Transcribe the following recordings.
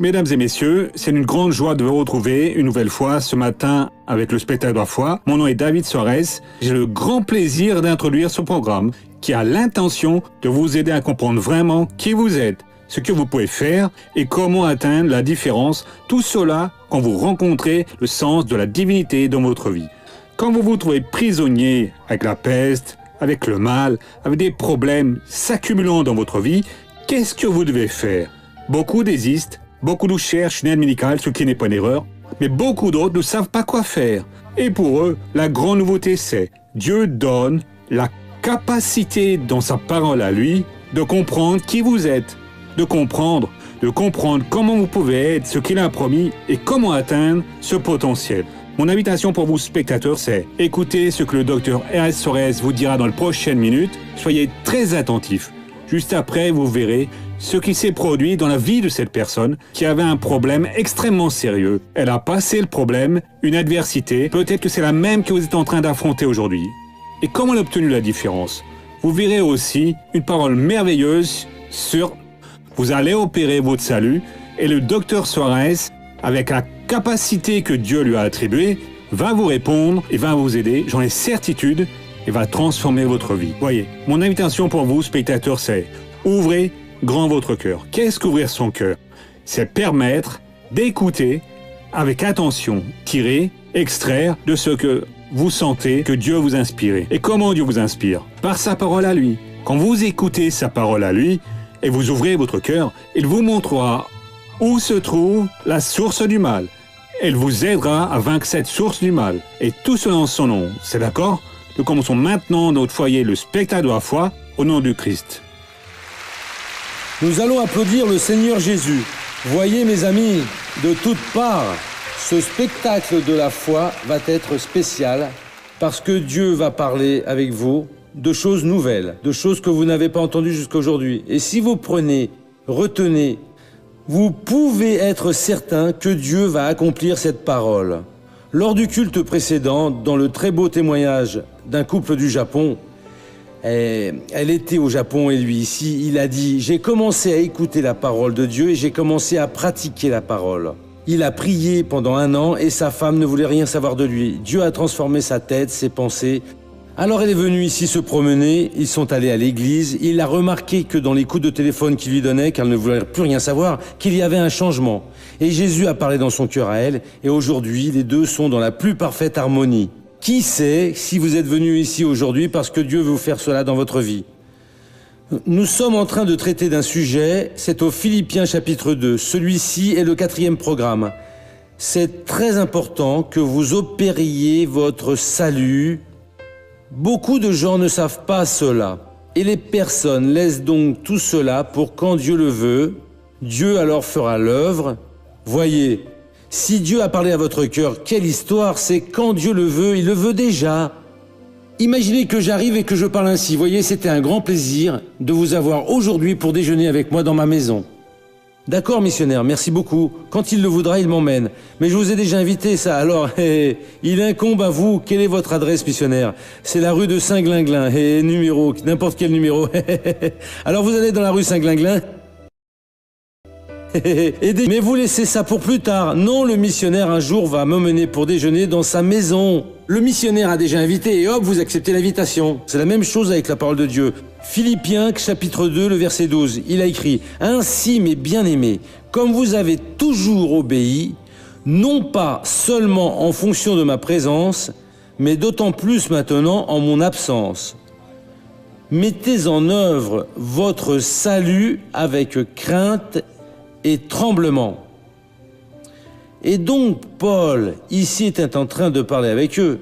Mesdames et messieurs, c'est une grande joie de vous retrouver une nouvelle fois ce matin avec le spectacle de la foi. Mon nom est David Soares. J'ai le grand plaisir d'introduire ce programme qui a l'intention de vous aider à comprendre vraiment qui vous êtes, ce que vous pouvez faire et comment atteindre la différence. Tout cela quand vous rencontrez le sens de la divinité dans votre vie. Quand vous vous trouvez prisonnier avec la peste, avec le mal, avec des problèmes s'accumulant dans votre vie, qu'est-ce que vous devez faire? Beaucoup désistent. Beaucoup nous cherchent une aide médicale, ce qui n'est pas une erreur, mais beaucoup d'autres ne savent pas quoi faire. Et pour eux, la grande nouveauté c'est Dieu donne la capacité dans sa parole à lui de comprendre qui vous êtes, de comprendre comment vous pouvez être ce qu'il a promis et comment atteindre ce potentiel. Mon invitation pour vous spectateurs c'est écoutez ce que le docteur R.S. Soares vous dira dans les prochaines minutes. Soyez très attentifs. Juste après, vous verrez ce qui s'est produit dans la vie de cette personne qui avait un problème extrêmement sérieux. Elle a passé le problème, une adversité, peut-être que c'est la même que vous êtes en train d'affronter aujourd'hui. Et comment elle a obtenu la différence? Vous verrez aussi une parole merveilleuse sur « Vous allez opérer votre salut » et le docteur Soares, avec la capacité que Dieu lui a attribuée, va vous répondre et va vous aider, j'en ai certitude, et va transformer votre vie. Voyez, mon invitation pour vous, spectateurs, c'est ouvrez grand votre cœur. Qu'est-ce qu'ouvrir son cœur? C'est permettre d'écouter avec attention, tirer, extraire de ce que vous sentez que Dieu vous inspire. Et comment Dieu vous inspire? Par sa parole à lui. Quand vous écoutez sa parole à lui et vous ouvrez votre cœur, il vous montrera où se trouve la source du mal. Elle vous aidera à vaincre cette source du mal. Et tout cela en son nom. C'est d'accord? Nous commençons maintenant notre foyer, le spectacle de la foi, au nom du Christ. Nous allons applaudir le Seigneur Jésus. Voyez mes amis, de toutes parts, ce spectacle de la foi va être spécial parce que Dieu va parler avec vous de choses nouvelles, de choses que vous n'avez pas entendues jusqu'à aujourd'hui. Et si vous retenez, vous pouvez être certain que Dieu va accomplir cette parole. Lors du culte précédent, dans le très beau témoignage d'un couple du Japon, elle était au Japon et lui ici, il a dit « J'ai commencé à écouter la parole de Dieu et j'ai commencé à pratiquer la parole. » Il a prié pendant 1 an et sa femme ne voulait rien savoir de lui. Dieu a transformé sa tête, ses pensées. Alors elle est venue ici se promener, ils sont allés à l'église. Il a remarqué que dans les coups de téléphone qu'il lui donnait, qu'elle ne voulait plus rien savoir, qu'il y avait un changement. Et Jésus a parlé dans son cœur à elle et aujourd'hui, les deux sont dans la plus parfaite harmonie. Qui sait si vous êtes venu ici aujourd'hui parce que Dieu veut vous faire cela dans votre vie? Nous sommes en train de traiter d'un sujet, c'est au Philippiens chapitre 2. Celui-ci est le 4e programme. C'est très important que vous opériez votre salut. Beaucoup de gens ne savent pas cela. Et les personnes laissent donc tout cela pour quand Dieu le veut. Dieu alors fera l'œuvre. Voyez, si Dieu a parlé à votre cœur, quelle histoire, c'est quand Dieu le veut, il le veut déjà. Imaginez que j'arrive et que je parle ainsi. Voyez, c'était un grand plaisir de vous avoir aujourd'hui pour déjeuner avec moi dans ma maison. D'accord, missionnaire, merci beaucoup. Quand il le voudra, il m'emmène. Mais je vous ai déjà invité, ça. Alors, il incombe à vous. Quelle est votre adresse, missionnaire? C'est la rue de Saint-Glinglin. Numéro, n'importe quel numéro. Alors, vous allez dans la rue Saint-Glinglin. Mais vous laissez ça pour plus tard. Non, le missionnaire un jour va m'emmener pour déjeuner dans sa maison. Le missionnaire a déjà invité et hop, vous acceptez l'invitation. C'est la même chose avec la parole de Dieu. Philippiens chapitre 2, le verset 12, il a écrit « Ainsi, mes bien-aimés, comme vous avez toujours obéi, non pas seulement en fonction de ma présence, mais d'autant plus maintenant en mon absence. Mettez en œuvre votre salut avec crainte et tremblement. » Et donc Paul, ici, était en train de parler avec eux,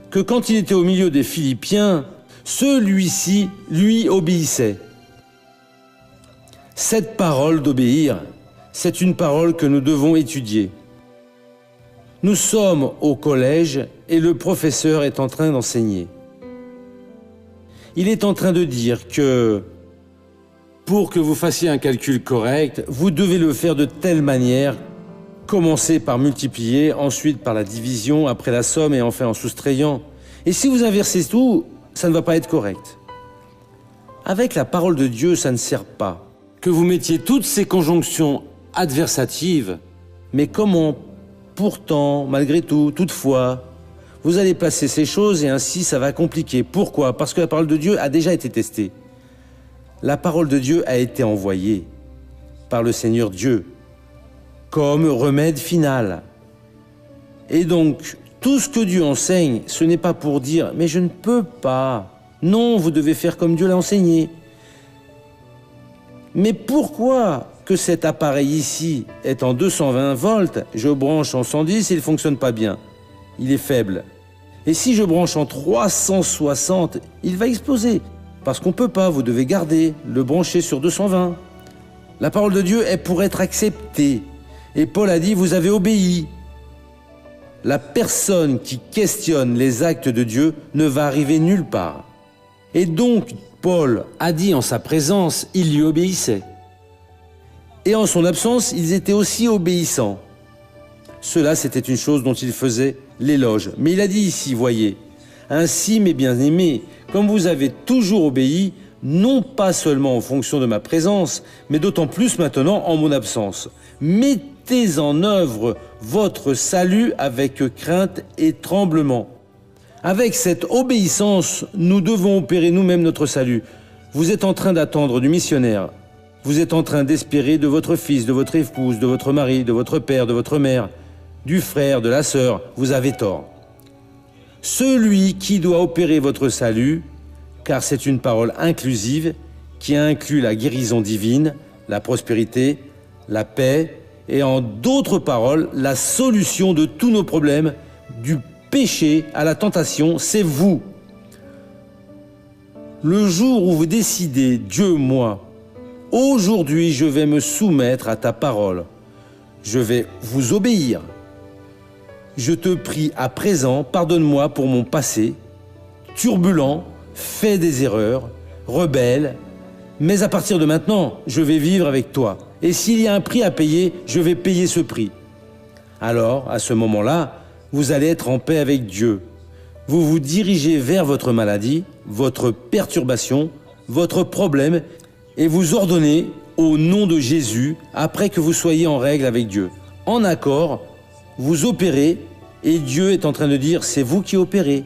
que quand il était au milieu des Philippiens, celui-ci, lui, obéissait. Cette parole d'obéir, c'est une parole que nous devons étudier. Nous sommes au collège et le professeur est en train d'enseigner. Il est en train de dire que pour que vous fassiez un calcul correct, vous devez le faire de telle manière, commencer par multiplier, ensuite par la division, après la somme et enfin en soustrayant. Et si vous inversez tout, ça ne va pas être correct. Avec la parole de Dieu, ça ne sert pas. que vous mettiez toutes ces conjonctions adversatives, mais comment, pourtant, malgré tout, toutefois, vous allez placer ces choses et ainsi ça va compliquer. Pourquoi? Parce que la parole de Dieu a déjà été testée. La parole de Dieu a été envoyée par le Seigneur Dieu comme remède final. Et donc, tout ce que Dieu enseigne, ce n'est pas pour dire « mais je ne peux pas ». Non, vous devez faire comme Dieu l'a enseigné. Mais pourquoi que cet appareil ici est en 220 volts, je branche en 110 et il ne fonctionne pas bien? Il est faible. Et si je branche en 360, il va exploser. Parce qu'on ne peut pas, vous devez garder, le brancher sur 220. La parole de Dieu est pour être acceptée. Et Paul a dit, vous avez obéi. La personne qui questionne les actes de Dieu ne va arriver nulle part. Et donc, Paul a dit en sa présence, ils lui obéissaient. Et en son absence, ils étaient aussi obéissants. Cela, c'était une chose dont il faisait l'éloge. Mais il a dit ici, voyez, ainsi, mes bien-aimés, comme vous avez toujours obéi, non pas seulement en fonction de ma présence, mais d'autant plus maintenant en mon absence. Mettez en œuvre votre salut avec crainte et tremblement. Avec cette obéissance, nous devons opérer nous-mêmes notre salut. Vous êtes en train d'attendre du missionnaire. Vous êtes en train d'espérer de votre fils, de votre épouse, de votre mari, de votre père, de votre mère, du frère, de la sœur. Vous avez tort. Celui qui doit opérer votre salut, car c'est une parole inclusive qui inclut la guérison divine, la prospérité, la paix et en d'autres paroles, la solution de tous nos problèmes, du péché à la tentation, c'est vous. Le jour où vous décidez, Dieu, moi, aujourd'hui je vais me soumettre à ta parole, je vais vous obéir. Je te prie à présent, pardonne-moi pour mon passé, turbulent, fait des erreurs, rebelle, mais à partir de maintenant, je vais vivre avec toi. Et s'il y a un prix à payer, je vais payer ce prix. Alors, à ce moment-là, vous allez être en paix avec Dieu. Vous vous dirigez vers votre maladie, votre perturbation, votre problème, et vous ordonnez au nom de Jésus, après que vous soyez en règle avec Dieu. En accord, vous opérez, et Dieu est en train de dire, c'est vous qui opérez.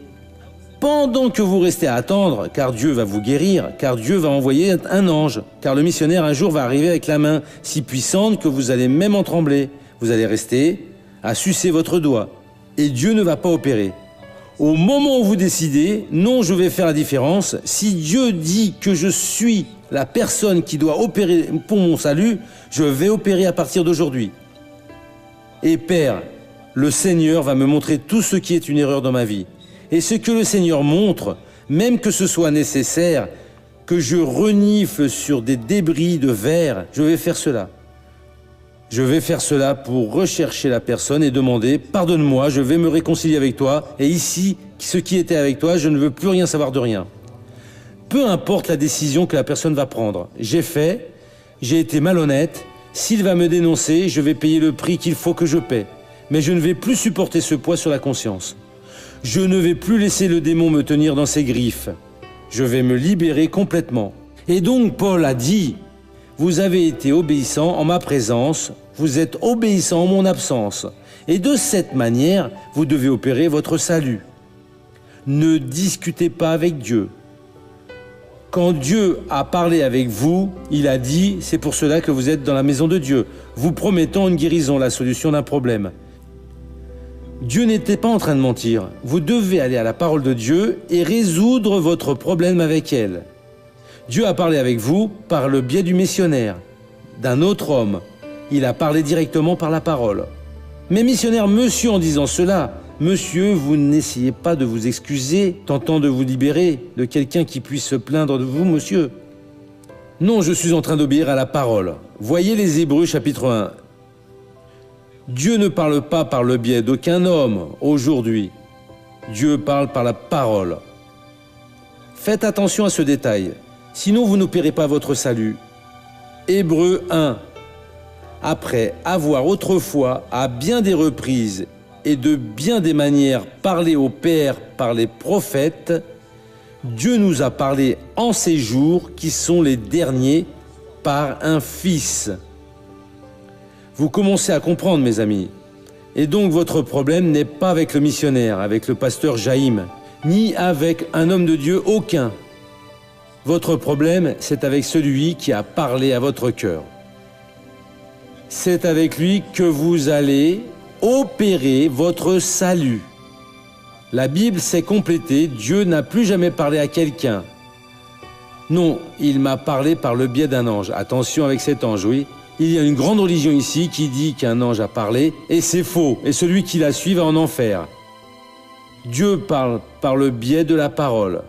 Pendant que vous restez à attendre, car Dieu va vous guérir, car Dieu va envoyer un ange, car le missionnaire un jour va arriver avec la main si puissante que vous allez même en trembler. Vous allez rester à sucer votre doigt, et Dieu ne va pas opérer. Au moment où vous décidez, non, je vais faire la différence, si Dieu dit que je suis la personne qui doit opérer pour mon salut, je vais opérer à partir d'aujourd'hui. Et Père, le Seigneur va me montrer tout ce qui est une erreur dans ma vie. Et ce que le Seigneur montre, même que ce soit nécessaire, que je renifle sur des débris de verre, je vais faire cela. Je vais faire cela pour rechercher la personne et demander « Pardonne-moi, je vais me réconcilier avec toi, et ici, ce qui était avec toi, je ne veux plus rien savoir de rien. » Peu importe la décision que la personne va prendre. J'ai été malhonnête, s'il va me dénoncer, je vais payer le prix qu'il faut que je paie. Mais je ne vais plus supporter ce poids sur la conscience. Je ne vais plus laisser le démon me tenir dans ses griffes. Je vais me libérer complètement. Et donc Paul a dit, vous avez été obéissant en ma présence, vous êtes obéissant en mon absence. Et de cette manière, vous devez opérer votre salut. Ne discutez pas avec Dieu. Quand Dieu a parlé avec vous, il a dit, c'est pour cela que vous êtes dans la maison de Dieu, vous promettant une guérison, la solution d'un problème. Dieu n'était pas en train de mentir. Vous devez aller à la parole de Dieu et résoudre votre problème avec elle. Dieu a parlé avec vous par le biais du missionnaire, d'un autre homme. Il a parlé directement par la parole. Mais missionnaire, monsieur, en disant cela, monsieur, vous n'essayez pas de vous excuser, tentant de vous libérer de quelqu'un qui puisse se plaindre de vous, monsieur. Non, je suis en train d'obéir à la parole. Voyez les Hébreux chapitre 1. Dieu ne parle pas par le biais d'aucun homme aujourd'hui. Dieu parle par la parole. Faites attention à ce détail, sinon vous n'opérez pas votre salut. Hébreux 1. Après avoir autrefois, à bien des reprises et de bien des manières, parlé au Père par les prophètes, Dieu nous a parlé en ces jours qui sont les derniers par un fils. Vous commencez à comprendre, mes amis. Et donc votre problème n'est pas avec le missionnaire, avec le pasteur Jaïm, ni avec un homme de Dieu, aucun. Votre problème, c'est avec celui qui a parlé à votre cœur. C'est avec lui que vous allez opérer votre salut. La Bible s'est complétée, Dieu n'a plus jamais parlé à quelqu'un. Non, il m'a parlé par le biais d'un ange. Attention avec cet ange, oui. Il y a une grande religion ici qui dit qu'un ange a parlé, et c'est faux, et celui qui la suit va en enfer. Dieu parle par le biais de la parole.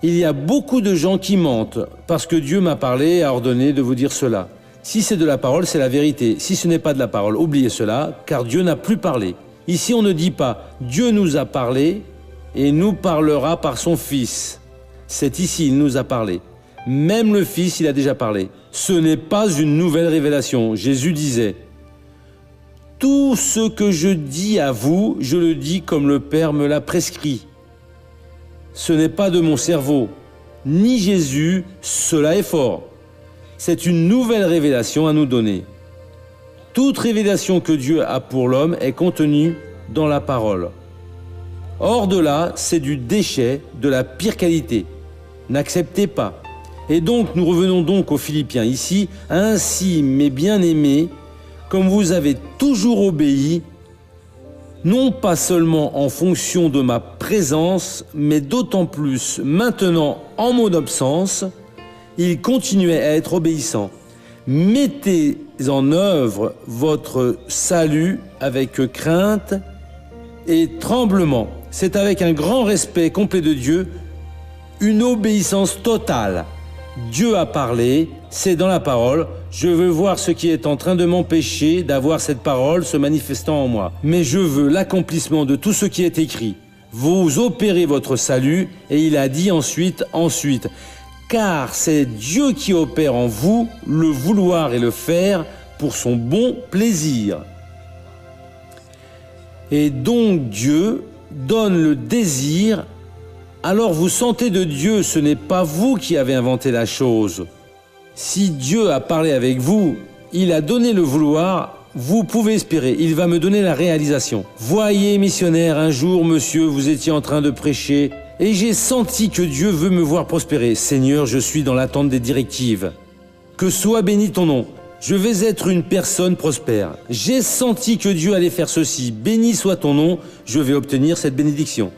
Il y a beaucoup de gens qui mentent, parce que Dieu m'a parlé et a ordonné de vous dire cela. Si c'est de la parole, c'est la vérité. Si ce n'est pas de la parole, oubliez cela, car Dieu n'a plus parlé. Ici, on ne dit pas « Dieu nous a parlé et nous parlera par son Fils ». C'est ici, il nous a parlé. Même le Fils, il a déjà parlé. Ce n'est pas une nouvelle révélation. Jésus disait « Tout ce que je dis à vous, je le dis comme le Père me l'a prescrit. » Ce n'est pas de mon cerveau, ni Jésus, cela est fort. C'est une nouvelle révélation à nous donner. Toute révélation que Dieu a pour l'homme est contenue dans la parole. Hors de là, c'est du déchet de la pire qualité. N'acceptez pas. Et donc, nous revenons donc aux Philippiens ici. Ainsi, mes bien-aimés, comme vous avez toujours obéi, non pas seulement en fonction de ma présence, mais d'autant plus maintenant en mon absence, il continuait à être obéissant. Mettez en œuvre votre salut avec crainte et tremblement. C'est avec un grand respect complet de Dieu, une obéissance totale. Dieu a parlé, c'est dans la parole. Je veux voir ce qui est en train de m'empêcher d'avoir cette parole se manifestant en moi. Mais je veux l'accomplissement de tout ce qui est écrit. Vous opérez votre salut, et il a dit ensuite, car c'est Dieu qui opère en vous le vouloir et le faire pour son bon plaisir. Et donc Dieu donne le désir. Alors vous sentez de Dieu, ce n'est pas vous qui avez inventé la chose. Si Dieu a parlé avec vous, il a donné le vouloir, vous pouvez espérer, il va me donner la réalisation. Voyez, missionnaire, un jour, monsieur, vous étiez en train de prêcher et j'ai senti que Dieu veut me voir prospérer. Seigneur, je suis dans l'attente des directives. Que soit béni ton nom. Je vais être une personne prospère. J'ai senti que Dieu allait faire ceci. Béni soit ton nom, je vais obtenir cette bénédiction.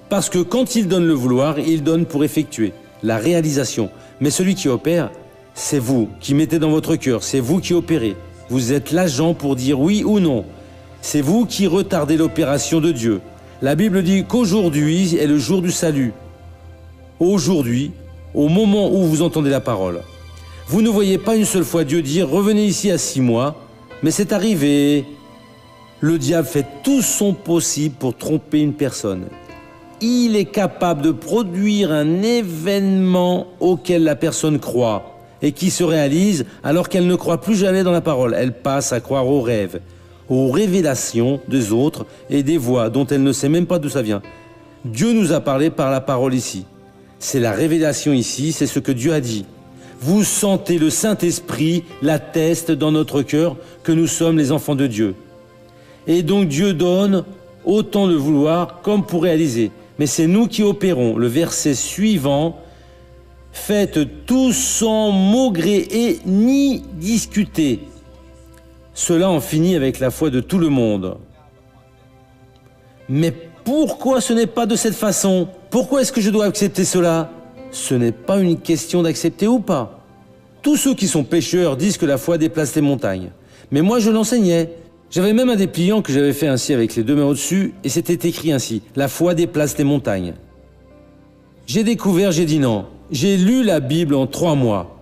Parce que quand il donne le vouloir, il donne pour effectuer la réalisation. Mais celui qui opère, c'est vous qui mettez dans votre cœur, c'est vous qui opérez. Vous êtes l'agent pour dire oui ou non. C'est vous qui retardez l'opération de Dieu. La Bible dit qu'aujourd'hui est le jour du salut. Aujourd'hui, au moment où vous entendez la parole. Vous ne voyez pas une seule fois Dieu dire « Revenez ici à 6 mois », mais c'est arrivé. Le diable fait tout son possible pour tromper une personne. Il est capable de produire un événement auquel la personne croit et qui se réalise alors qu'elle ne croit plus jamais dans la parole. Elle passe à croire aux rêves, aux révélations des autres et des voix dont elle ne sait même pas d'où ça vient. Dieu nous a parlé par la parole ici. C'est la révélation ici, c'est ce que Dieu a dit. Vous sentez le Saint-Esprit l'atteste dans notre cœur que nous sommes les enfants de Dieu. Et donc Dieu donne autant de vouloir comme pour réaliser. Mais c'est nous qui opérons. Le verset suivant, faites tout sans maugréer et ni discuter. Cela en finit avec la foi de tout le monde. Mais pourquoi ce n'est pas de cette façon? Pourquoi est-ce que je dois accepter cela? Ce n'est pas une question d'accepter ou pas. Tous ceux qui sont pécheurs disent que la foi déplace les montagnes. Mais moi, je l'enseignais. J'avais même un dépliant que j'avais fait ainsi avec les 2 mains au-dessus, et c'était écrit ainsi, « La foi déplace les montagnes ». J'ai découvert, j'ai dit non. J'ai lu la Bible en 3 mois.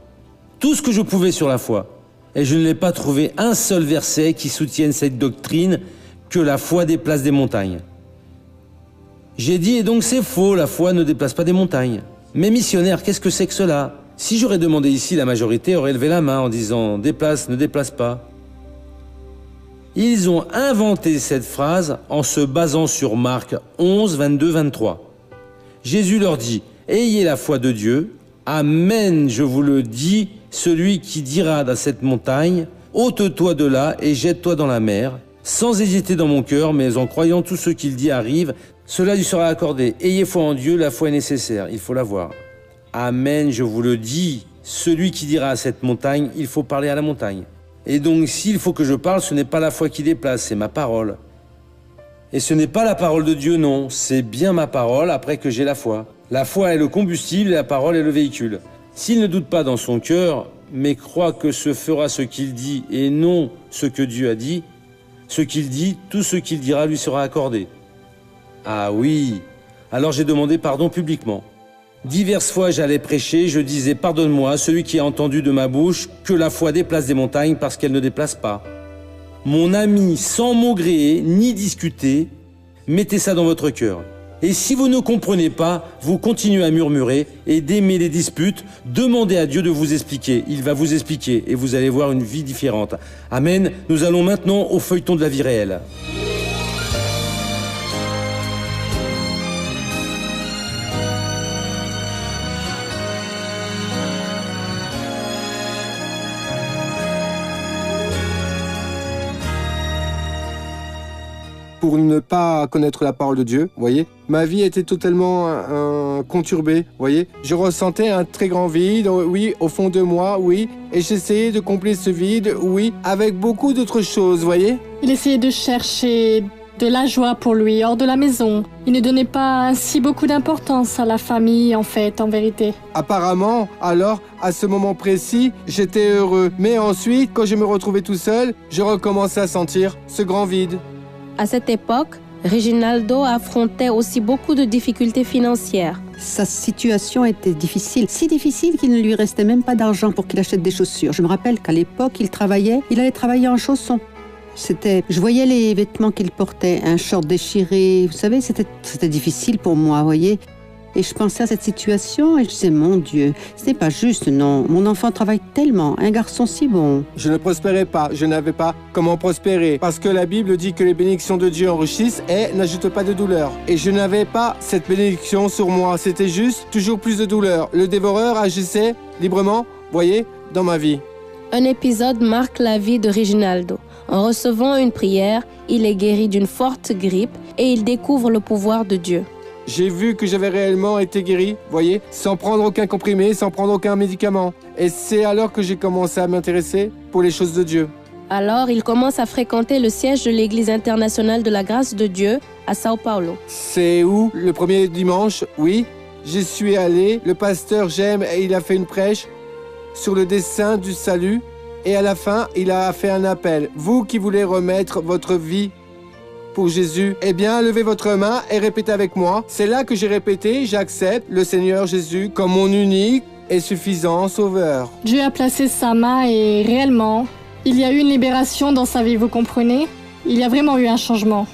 Tout ce que je pouvais sur la foi. Et je ne l'ai pas trouvé un seul verset qui soutienne cette doctrine que la foi déplace des montagnes. J'ai dit, et donc c'est faux, la foi ne déplace pas des montagnes. Mais missionnaire, qu'est-ce que c'est que cela? Si j'aurais demandé ici, la majorité aurait levé la main en disant « déplace, ne déplace pas ». Ils ont inventé cette phrase en se basant sur Marc 11, 22, 23. Jésus leur dit « Ayez la foi de Dieu, Amen, je vous le dis, celui qui dira à cette montagne, ôte-toi de là et jette-toi dans la mer, sans hésiter dans mon cœur, mais en croyant tout ce qu'il dit arrive, cela lui sera accordé. Ayez foi en Dieu, la foi est nécessaire, il faut l'avoir. Amen, je vous le dis, celui qui dira à cette montagne, il faut parler à la montagne. Et donc, s'il faut que je parle, ce n'est pas la foi qui déplace, c'est ma parole. Et ce n'est pas la parole de Dieu, non, c'est bien ma parole après que j'ai la foi. La foi est le combustible et la parole est le véhicule. S'il ne doute pas dans son cœur, mais croit que se fera ce qu'il dit et non ce que Dieu a dit, ce qu'il dit, tout ce qu'il dira lui sera accordé. Ah oui, alors j'ai demandé pardon publiquement. Diverses fois j'allais prêcher, je disais « Pardonne-moi, celui qui a entendu de ma bouche que la foi déplace des montagnes parce qu'elle ne déplace pas. » Mon ami, sans maugréer ni discuter, mettez ça dans votre cœur. Et si vous ne comprenez pas, vous continuez à murmurer et d'aimer les disputes, demandez à Dieu de vous expliquer. Il va vous expliquer et vous allez voir une vie différente. Amen. Nous allons maintenant au feuilleton de la vie réelle. Pour ne pas connaître la parole de Dieu, vous voyez, ma vie était totalement conturbée, vous voyez. Je ressentais un très grand vide, oui, au fond de moi, oui, et j'essayais de combler ce vide, oui, avec beaucoup d'autres choses, vous voyez. Il essayait de chercher de la joie pour lui hors de la maison. Il ne donnait pas ainsi beaucoup d'importance à la famille, en fait, en vérité. Apparemment, alors, à ce moment précis, j'étais heureux. Mais ensuite, quand je me retrouvais tout seul, je recommençais à sentir ce grand vide. À cette époque, Reginaldo affrontait aussi beaucoup de difficultés financières. Sa situation était difficile, si difficile qu'il ne lui restait même pas d'argent pour qu'il achète des chaussures. Je me rappelle qu'à l'époque, il allait travailler en chaussons. Je voyais les vêtements qu'il portait, un short déchiré, vous savez, c'était difficile pour moi, vous voyez. Et je pensais à cette situation et je disais, mon Dieu, ce n'est pas juste, non. Mon enfant travaille tellement, un garçon si bon. Je ne prospérais pas, je n'avais pas comment prospérer. Parce que la Bible dit que les bénédictions de Dieu enrichissent et n'ajoutent pas de douleur. Et je n'avais pas cette bénédiction sur moi, c'était juste toujours plus de douleur. Le dévoreur agissait librement, voyez, dans ma vie. Un épisode marque la vie de Reginaldo. En recevant une prière, il est guéri d'une forte grippe et il découvre le pouvoir de Dieu. J'ai vu que j'avais réellement été guéri, voyez, sans prendre aucun comprimé, sans prendre aucun médicament. Et c'est alors que j'ai commencé à m'intéresser pour les choses de Dieu. Alors, il commence à fréquenter le siège de l'Église internationale de la grâce de Dieu à Sao Paulo. C'est où? Le premier dimanche, oui. J'y suis allé, le pasteur Jem, il a fait une prêche sur le dessein du salut. Et à la fin, il a fait un appel. Vous qui voulez remettre votre vie pour Jésus, eh bien, levez votre main et répétez avec moi. C'est là que j'ai répété, j'accepte le Seigneur Jésus comme mon unique et suffisant sauveur. Dieu a placé sa main et réellement, il y a eu une libération dans sa vie, vous comprenez? Il y a vraiment eu un changement.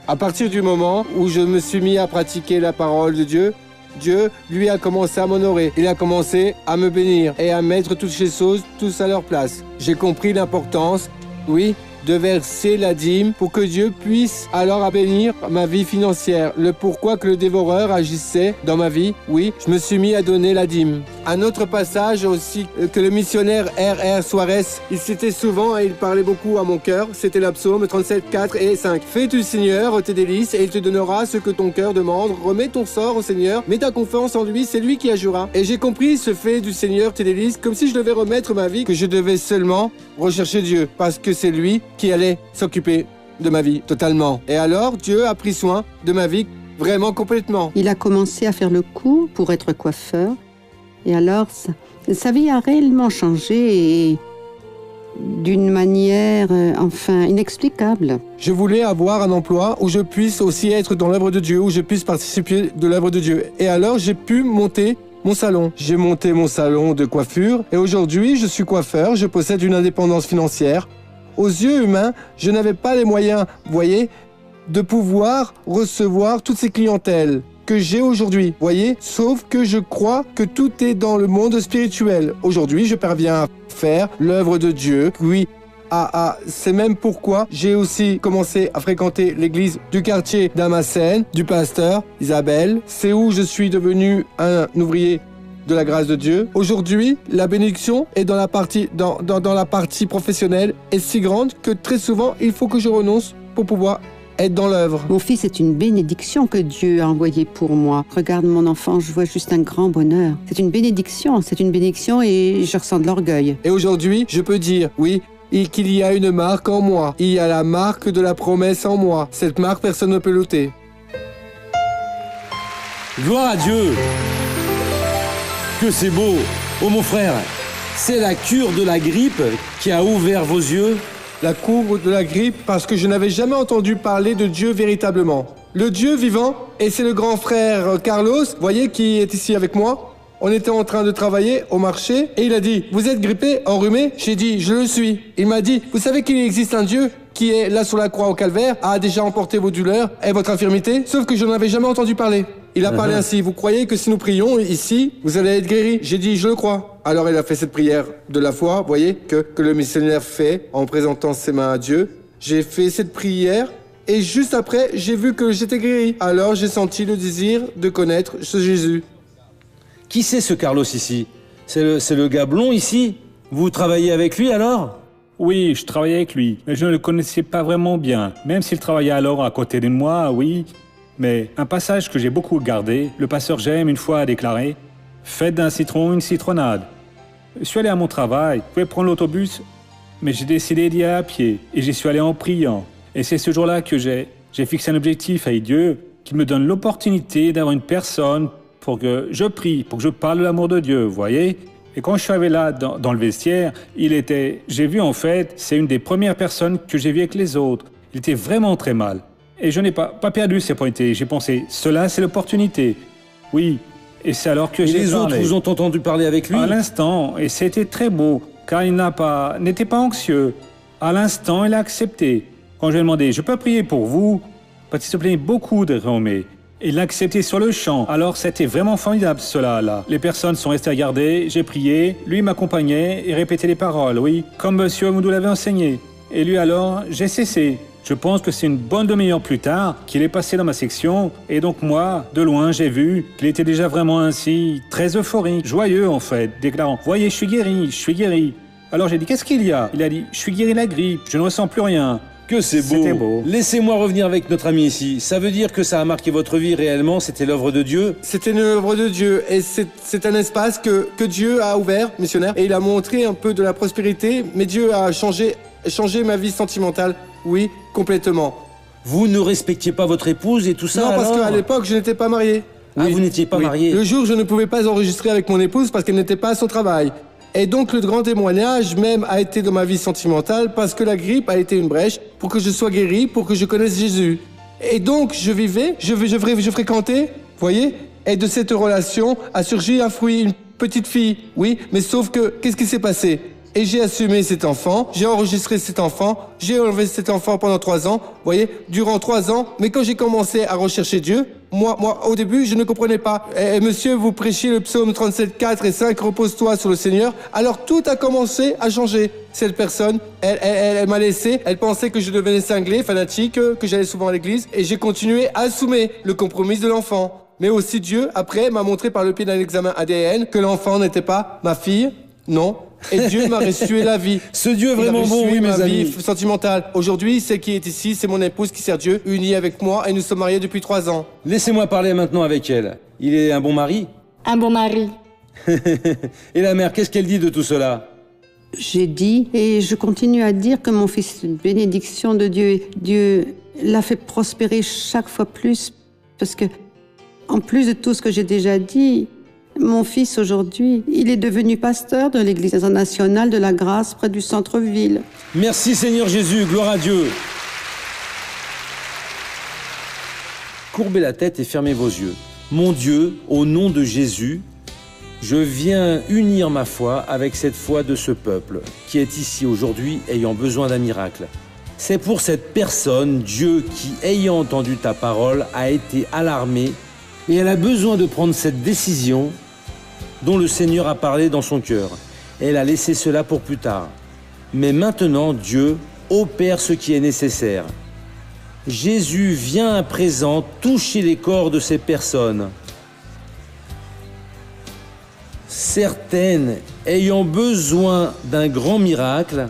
À partir du moment où je me suis mis à pratiquer la parole de Dieu, Dieu, lui, a commencé à m'honorer. Il a commencé à me bénir et à mettre toutes ces choses tous à leur place. J'ai compris l'importance, oui, de verser la dîme pour que Dieu puisse alors bénir ma vie financière. Le pourquoi que le dévoreur agissait dans ma vie, oui, je me suis mis à donner la dîme. Un autre passage aussi que le missionnaire R.R. Suarez, il citait souvent et il parlait beaucoup à mon cœur, c'était la psaume 37, 4 et 5. Fais du Seigneur tes délices et il te donnera ce que ton cœur demande. Remets ton sort au Seigneur, mets ta confiance en lui, c'est lui qui agira. Et j'ai compris ce fait du Seigneur tes délices comme si je devais remettre ma vie, que je devais seulement rechercher Dieu parce que c'est lui qui allait s'occuper de ma vie totalement. Et alors, Dieu a pris soin de ma vie vraiment complètement. Il a commencé à faire le cours pour être coiffeur. Et alors, sa vie a réellement changé et d'une manière, inexplicable. Je voulais avoir un emploi où je puisse aussi être dans l'œuvre de Dieu, où je puisse participer de l'œuvre de Dieu. Et alors, j'ai pu monter mon salon. J'ai monté mon salon de coiffure et aujourd'hui, je suis coiffeur, je possède une indépendance financière. Aux yeux humains, je n'avais pas les moyens, vous voyez, de pouvoir recevoir toutes ces clientèles que j'ai aujourd'hui, vous voyez, sauf que je crois que tout est dans le monde spirituel. Aujourd'hui, je parviens à faire l'œuvre de Dieu, oui. C'est même pourquoi j'ai aussi commencé à fréquenter l'église du quartier d'Amassen, du pasteur Isabelle. C'est où je suis devenu un ouvrier de la grâce de Dieu. Aujourd'hui, la bénédiction est dans la partie professionnelle est si grande que très souvent, il faut que je renonce pour pouvoir être dans l'œuvre. Mon fils est une bénédiction que Dieu a envoyée pour moi. Regarde mon enfant, je vois juste un grand bonheur. C'est une bénédiction et je ressens de l'orgueil. Et aujourd'hui, je peux dire, oui, qu'il y a une marque en moi. Il y a la marque de la promesse en moi. Cette marque, personne ne peut l'ôter. Gloire à Dieu. Que c'est beau. Oh mon frère, c'est la cure de la grippe qui a ouvert vos yeux. La cure de la grippe parce que je n'avais jamais entendu parler de Dieu véritablement. Le Dieu vivant, et c'est le grand frère Carlos, voyez, qui est ici avec moi. On était en train de travailler au marché et il a dit « Vous êtes grippé, enrhumé ?» J'ai dit « Je le suis ». Il m'a dit « Vous savez qu'il existe un Dieu qui est là sur la croix au calvaire, a déjà emporté vos douleurs et votre infirmité ?» Sauf que je n'en avais jamais entendu parler. Il a parlé ainsi, vous croyez que si nous prions ici, vous allez être guéris? J'ai dit, je le crois. Alors il a fait cette prière de la foi, vous voyez, que le missionnaire fait en présentant ses mains à Dieu. J'ai fait cette prière et juste après, j'ai vu que j'étais guéri. Alors j'ai senti le désir de connaître ce Jésus. Qui c'est ce Carlos ici? C'est le gars blond ici? Vous travaillez avec lui alors? Oui, je travaillais avec lui, mais je ne le connaissais pas vraiment bien. Même s'il travaillait alors à côté de moi, oui. Mais un passage que j'ai beaucoup gardé, le pasteur Jaime une fois a déclaré « Faites d'un citron une citronnade ». Je suis allé à mon travail, je pouvais prendre l'autobus, mais j'ai décidé d'y aller à pied et j'y suis allé en priant. Et c'est ce jour-là que j'ai fixé un objectif avec Dieu, qui me donne l'opportunité d'avoir une personne pour que je prie, pour que je parle de l'amour de Dieu, vous voyez. Et quand je suis arrivé là, dans le vestiaire, j'ai vu en fait, c'est une des premières personnes que j'ai vues avec les autres. Il était vraiment très mal. Et je n'ai pas perdu ces points. J'ai pensé, cela c'est l'opportunité. Oui, et c'est alors que j'ai parlé. Et les autres vous ont entendu parler avec lui? À l'instant, et c'était très beau, car il n'était pas anxieux. À l'instant, il a accepté. Quand je lui ai demandé, je peux prier pour vous? Parce qu'il se plaignait beaucoup de rhume. Il l'a accepté sur le champ. Alors c'était vraiment formidable cela-là. Les personnes sont restées à regarder, j'ai prié, lui m'accompagnait et répétait les paroles, oui, comme monsieur nous l'avait enseigné. Et lui alors, j'ai cessé. Je pense que c'est une bonne demi-heure plus tard qu'il est passé dans ma section et donc moi, de loin, j'ai vu qu'il était déjà vraiment ainsi, très euphorique, joyeux en fait, déclarant « Voyez, je suis guéri ». Alors j'ai dit « Qu'est-ce qu'il y a ?» Il a dit « Je suis guéri de la grippe, je ne ressens plus rien ». Que c'est beau. C'était beau. Laissez-moi revenir avec notre ami ici. Ça veut dire que ça a marqué votre vie réellement, c'était l'œuvre de Dieu? C'était une œuvre de Dieu et c'est un espace que Dieu a ouvert, missionnaire, et il a montré un peu de la prospérité, mais Dieu a changé ma vie sentimentale, oui, complètement. Vous ne respectiez pas votre épouse et tout ça? Non, parce alors qu'à l'époque, je n'étais pas marié. Ah, vous n'étiez pas marié? Le jour, je ne pouvais pas enregistrer avec mon épouse parce qu'elle n'était pas à son travail. Et donc, le grand témoignage même a été dans ma vie sentimentale parce que la grippe a été une brèche pour que je sois guéri, pour que je connaisse Jésus. Et donc, je fréquentais, vous voyez, et de cette relation a surgi un fruit, une petite fille, oui, mais sauf que, qu'est-ce qui s'est passé? Et j'ai assumé cet enfant, j'ai enregistré cet enfant, j'ai enlevé cet enfant pendant 3 ans, vous voyez, durant 3 ans. Mais quand j'ai commencé à rechercher Dieu, moi, au début, je ne comprenais pas. Et monsieur, vous prêchiez le psaume 37, 4 et 5, repose-toi sur le Seigneur. Alors tout a commencé à changer. Cette personne, elle m'a laissé, elle pensait que je devenais cinglé, fanatique, que j'allais souvent à l'église. Et j'ai continué à assumer le compromis de l'enfant. Mais aussi Dieu, après, m'a montré par le pied d'un examen ADN que l'enfant n'était pas ma fille, non. Et Dieu m'a restitué la vie. Ce Dieu est vraiment bon, oui, mes amis. Ma vie sentimentale. Aujourd'hui, celle qui est ici, c'est mon épouse qui sert Dieu, unie avec moi, et nous sommes mariés depuis 3 ans. Laissez-moi parler maintenant avec elle. Il est un bon mari? Un bon mari. Et la mère, qu'est-ce qu'elle dit de tout cela? J'ai dit, et je continue à dire que mon fils est une bénédiction de Dieu. Dieu l'a fait prospérer chaque fois plus, parce que, en plus de tout ce que j'ai déjà dit, mon fils, aujourd'hui, il est devenu pasteur de l'Église internationale de la Grâce près du centre-ville. Merci Seigneur Jésus, gloire à Dieu. Courbez la tête et fermez vos yeux. Mon Dieu, au nom de Jésus, je viens unir ma foi avec cette foi de ce peuple qui est ici aujourd'hui ayant besoin d'un miracle. C'est pour cette personne, Dieu, qui, ayant entendu ta parole, a été alarmée et elle a besoin de prendre cette décision dont le Seigneur a parlé dans son cœur. Elle a laissé cela pour plus tard. Mais maintenant, Dieu opère ce qui est nécessaire. Jésus vient à présent toucher les corps de ces personnes. certaines ayant besoin d'un grand miracle,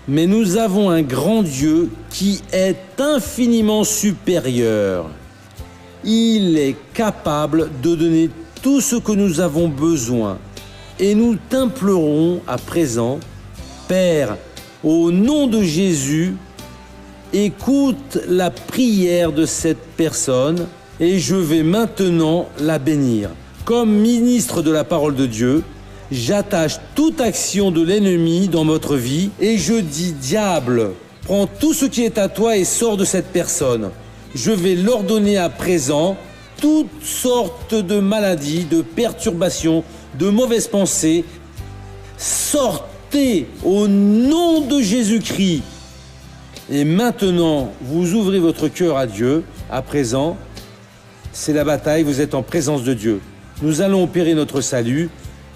mais nous avons un grand Dieu qui est infiniment supérieur. Il est capable de donner tout ce que nous avons besoin. Et nous t'implorons à présent, Père, au nom de Jésus, écoute la prière de cette personne et je vais maintenant la bénir. Comme ministre de la parole de Dieu, j'attache toute action de l'ennemi dans votre vie et je dis, diable, prends tout ce qui est à toi et sors de cette personne. Je vais l'ordonner à présent toutes sortes de maladies, de perturbations, de mauvaises pensées. Sortez au nom de Jésus-Christ. Et maintenant, vous ouvrez votre cœur à Dieu. À présent, c'est la bataille, vous êtes en présence de Dieu. Nous allons opérer notre salut.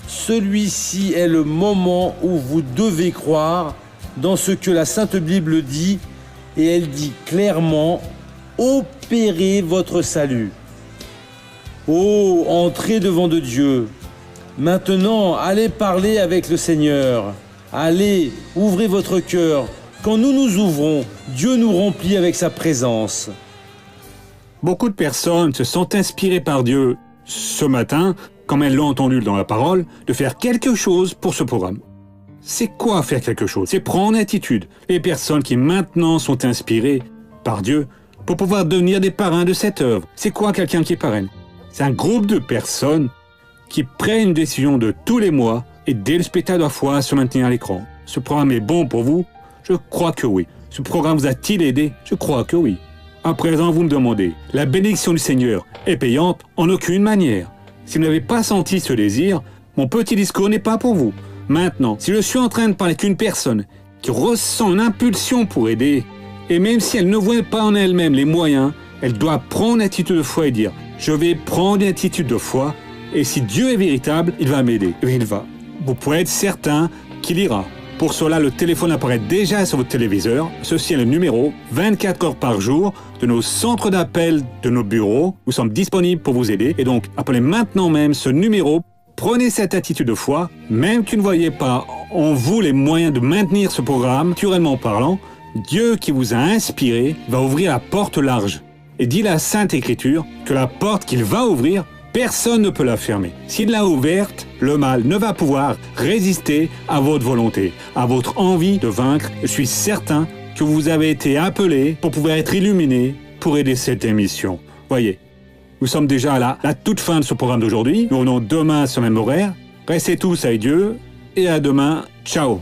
Celui-ci est le moment où vous devez croire dans ce que la Sainte Bible dit, et elle dit clairement, opérez votre salut. Oh, entrez devant de Dieu. Maintenant, allez parler avec le Seigneur. Allez, ouvrez votre cœur. Quand nous nous ouvrons, Dieu nous remplit avec sa présence. Beaucoup de personnes se sont inspirées par Dieu ce matin, comme elles l'ont entendu dans la parole, de faire quelque chose pour ce programme. C'est quoi faire quelque chose? C'est prendre attitude. Les personnes qui maintenant sont inspirées par Dieu pour pouvoir devenir des parrains de cette œuvre. C'est quoi quelqu'un qui parraine? C'est un groupe de personnes qui prennent une décision de tous les mois aider le spectacle de la foi à se maintenir à l'écran. Ce programme est bon pour vous? Je crois que oui. Ce programme vous a-t-il aidé? Je crois que oui. À présent, vous me demandez, la bénédiction du Seigneur est payante? En aucune manière. Si vous n'avez pas senti ce désir, mon petit discours n'est pas pour vous. Maintenant, si je suis en train de parler qu'une personne qui ressent une impulsion pour aider, et même si elle ne voit pas en elle-même les moyens, elle doit prendre une attitude de foi et dire « Je vais prendre une attitude de foi, et si Dieu est véritable, il va m'aider. » Et il va. Vous pouvez être certain qu'il ira. Pour cela, le téléphone apparaît déjà sur votre téléviseur. Ceci est le numéro 24 heures par jour de nos centres d'appel de nos bureaux. Nous sommes disponibles pour vous aider. Et donc, appelez maintenant même ce numéro. Prenez cette attitude de foi. Même que vous ne voyez pas en vous les moyens de maintenir ce programme, naturellement parlant, Dieu qui vous a inspiré va ouvrir la porte large. Et dit la Sainte Écriture que la porte qu'il va ouvrir, personne ne peut la fermer. S'il l'a ouverte, le mal ne va pouvoir résister à votre volonté, à votre envie de vaincre. Je suis certain que vous avez été appelé pour pouvoir être illuminé pour aider cette émission. Voyez, nous sommes déjà à la toute fin de ce programme d'aujourd'hui. Nous revenons demain à ce même horaire. Restez tous avec Dieu et à demain. Ciao.